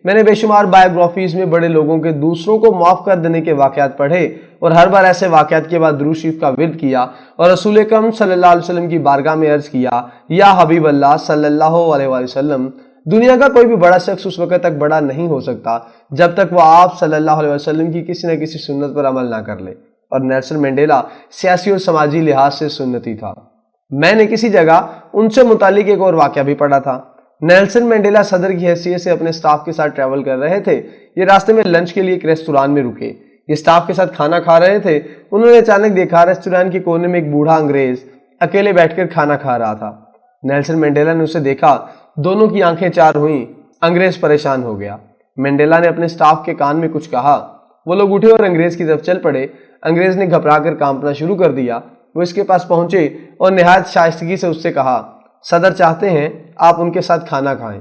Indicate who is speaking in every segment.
Speaker 1: میں نے بے شمار بایوگرافیز میں بڑے لوگوں کے دوسروں کو معاف کر دینے کے واقعات پڑھے اور ہر بار ایسے واقعات کے بعد درود شریف کا ورد کیا اور رسول اکرم صلی اللہ علیہ وسلم کی بارگاہ میں عرض کیا، یا حبیب اللہ صلی اللہ علیہ وسلم، دنیا کا کوئی بھی بڑا شخص اس وقت تک بڑا نہیں ہو سکتا جب تک وہ آپ صلی اللہ علیہ وسلم کی کسی نہ کسی سنت پر عمل نہ کر لے۔ اور نیلسن منڈیلا سیاسی اور سماجی لحاظ سے سنتی تھا۔ میں نے کسی جگہ ان سے متعلق ایک اور واقعہ بھی پڑھا تھا۔ نیلسن منڈیلا صدر کی حیثیت سے اپنے سٹاف کے ساتھ ٹریول کر رہے تھے۔ یہ راستے میں لنچ کے لیے ایک ریستوران میں رکے۔ یہ سٹاف کے ساتھ کھانا کھا رہے تھے۔ انہوں نے اچانک دیکھا ریستوران کے کونے میں ایک بوڑھا انگریز اکیلے بیٹھ کر کھانا کھا رہا تھا۔ نیلسن منڈیلا نے اسے دیکھا، دونوں کی آنکھیں چار ہوئیں۔ انگریز پریشان ہو گیا۔ منڈیلا نے اپنے سٹاف کے کان میں کچھ کہا، وہ لوگ اٹھے اور انگریز کی طرف چل پڑے۔ انگریز نے گھبرا کر کانپنا شروع کر دیا۔ وہ اس کے پاس پہنچے اور نہایت شائستگی سے اس سے کہا، صدر چاہتے ہیں آپ ان کے ساتھ کھانا کھائیں۔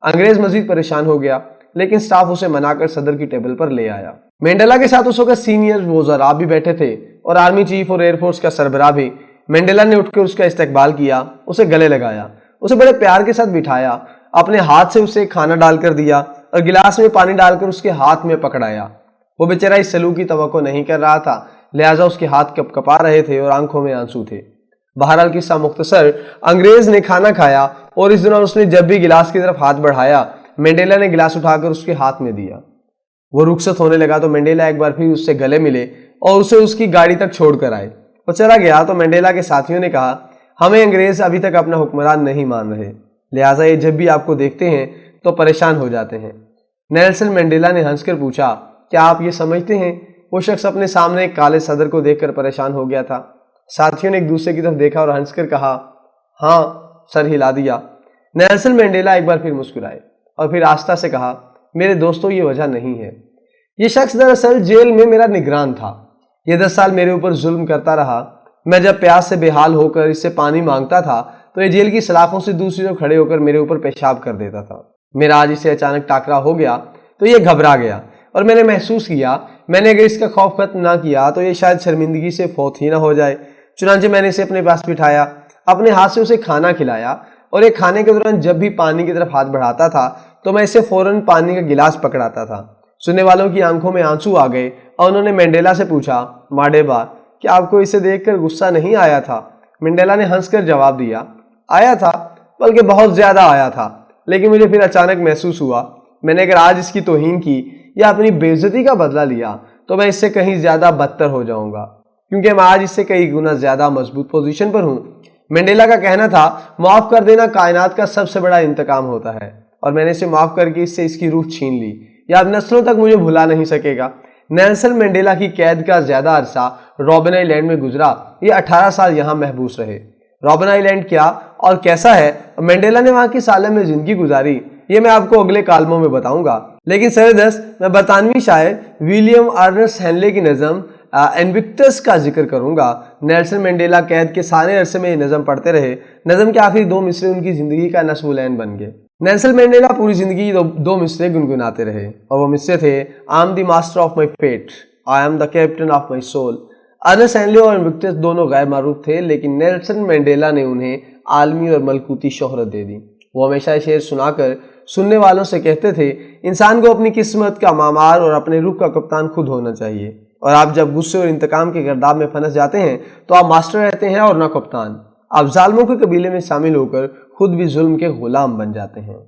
Speaker 1: انگریز مزید پریشان ہو گیا، لیکن سٹاف اسے منا کر صدر کی ٹیبل پر لے آیا۔ منڈیلا کے ساتھ اس وقت سینئر وزراء بھی بیٹھے تھے اور آرمی چیف اور ایئر فورس کا سربراہ بھی۔ منڈیلا نے اٹھ کر اس کا استقبال کیا، اسے گلے لگایا، اسے بڑے پیار کے ساتھ بٹھایا، اپنے ہاتھ سے اسے کھانا ڈال کر دیا اور گلاس میں پانی ڈال کر اس کے ہاتھ میں پکڑایا۔ وہ بیچارہ اس سلوک کی توقع نہیں کر رہا تھا، لہٰذا اس کے ہاتھ کپ کپا رہے تھے اور آنکھوں میں آنسو تھے۔ بہرحال قصہ مختصر، انگریز نے کھانا کھایا اور اس دوران اس نے جب بھی گلاس کی طرف ہاتھ بڑھایا، منڈیلا نے گلاس اٹھا کر اس کے ہاتھ میں دیا۔ وہ رخصت ہونے لگا تو منڈیلا ایک بار پھر اس سے گلے ملے اور اسے اس کی گاڑی تک چھوڑ کر آئے۔ وہ چلا گیا تو منڈیلا کے ساتھیوں نے کہا، ہمیں انگریز ابھی تک اپنا حکمران نہیں مان رہے، لہٰذا یہ جب بھی آپ کو دیکھتے ہیں تو پریشان ہو جاتے ہیں۔ نیلسن منڈیلا نے ہنس کر پوچھا، کیا آپ یہ سمجھتے ہیں وہ شخص اپنے سامنے ایک کالے صدر کو دیکھ کر پریشان ہو گیا تھا؟ ساتھیوں نے ایک دوسرے کی طرف دیکھا اور ہنس کر کہا، ہاں، سر ہلا دیا۔ نیلسن منڈیلا ایک بار پھر مسکرائے اور پھر آہستہ سے کہا، میرے دوستو، یہ وجہ نہیں ہے۔ یہ شخص دراصل جیل میں میرا نگران تھا۔ یہ 10 سال میرے اوپر ظلم کرتا رہا۔ میں جب پیاس سے بے حال ہو کر اس سے پانی مانگتا تھا تو یہ جیل کی سلاخوں سے دوسری طرف کھڑے ہو کر میرے اوپر پیشاب کر دیتا تھا۔ میرا آج اسے اچانک ٹاکرا ہو گیا تو یہ گھبرا گیا اور میں نے محسوس کیا میں نے اگر اس کا خوف ختم نہ کیا تو یہ شاید شرمندگی سے فوت ہی نہ ہو جائے۔ چنانچہ میں نے اسے اپنے پاس بٹھایا، اپنے ہاتھ سے اسے کھانا کھلایا اور ایک کھانے کے دوران جب بھی پانی کی طرف ہاتھ بڑھاتا تھا تو میں اسے فوراً پانی کا گلاس پکڑاتا تھا۔ سننے والوں کی آنکھوں میں آنسو آ گئے اور انہوں نے منڈیلا سے پوچھا، ماڈیبا، کیا آپ کو اسے دیکھ کر غصہ نہیں آیا تھا؟ منڈیلا نے ہنس کر جواب دیا، آیا تھا، بلکہ بہت زیادہ آیا تھا، لیکن مجھے پھر اچانک محسوس ہوا میں نے اگر آج اس کی توہین کی یا اپنی بے عزتی کا بدلہ لیا تو میں اس سے کہیں زیادہ بدتر ہو جاؤں گا، کیونکہ میں آج اس سے کئی گنا زیادہ مضبوط پوزیشن پر ہوں۔ منڈیلا کا کہنا تھا، معاف کر دینا کائنات کا سب سے بڑا انتقام ہوتا ہے، اور میں نے اسے معاف کر کے اس سے اس کی روح چھین لی، یا اب نسلوں تک مجھے بھلا نہیں سکے گا۔ نیلسن منڈیلا کی قید کا زیادہ عرصہ رابن آئی لینڈ میں گزرا۔ یہ 18 سال یہاں محبوس رہے۔ رابن آئی لینڈ کیا اور کیسا ہے، منڈیلا نے وہاں کس عالم میں زندگی گزاری، یہ میں آپ کو اگلے کالموں میں بتاؤں گا۔ لیکن سردست میں برطانوی شاعر ولیم ارنسٹ ہینلے کی نظم انوکٹس کا ذکر کروں گا۔ نیلسن منڈیلا قید کے سارے عرصے میں یہ نظم پڑھتے رہے۔ نظم کے آخری 2 مصرے ان کی زندگی کا نصب العین بن گئے۔ نیلسن منڈیلا پوری زندگی 2 مصرے گنگناتے رہے، اور وہ مصرے تھے، I am the master of my fate, I am the captain of my soul۔ Ernest Henley اور انوکٹس دونوں غیر معروف تھے، لیکن نیلسن منڈیلا نے انہیں عالمی اور ملکوتی شہرت دے دی۔ وہ ہمیشہ یہ شعر سنا کر سننے والوں سے کہتے تھے، انسان کو اپنی قسمت کا معمار اور اپنے روح کا کپتان خود ہونا چاہیے، اور آپ جب غصے اور انتقام کے گرداب میں پھنس جاتے ہیں تو آپ ماسٹر رہتے ہیں اور نہ کپتان۔ آپ ظالموں کے قبیلے میں شامل ہو کر خود بھی ظلم کے غلام بن جاتے ہیں۔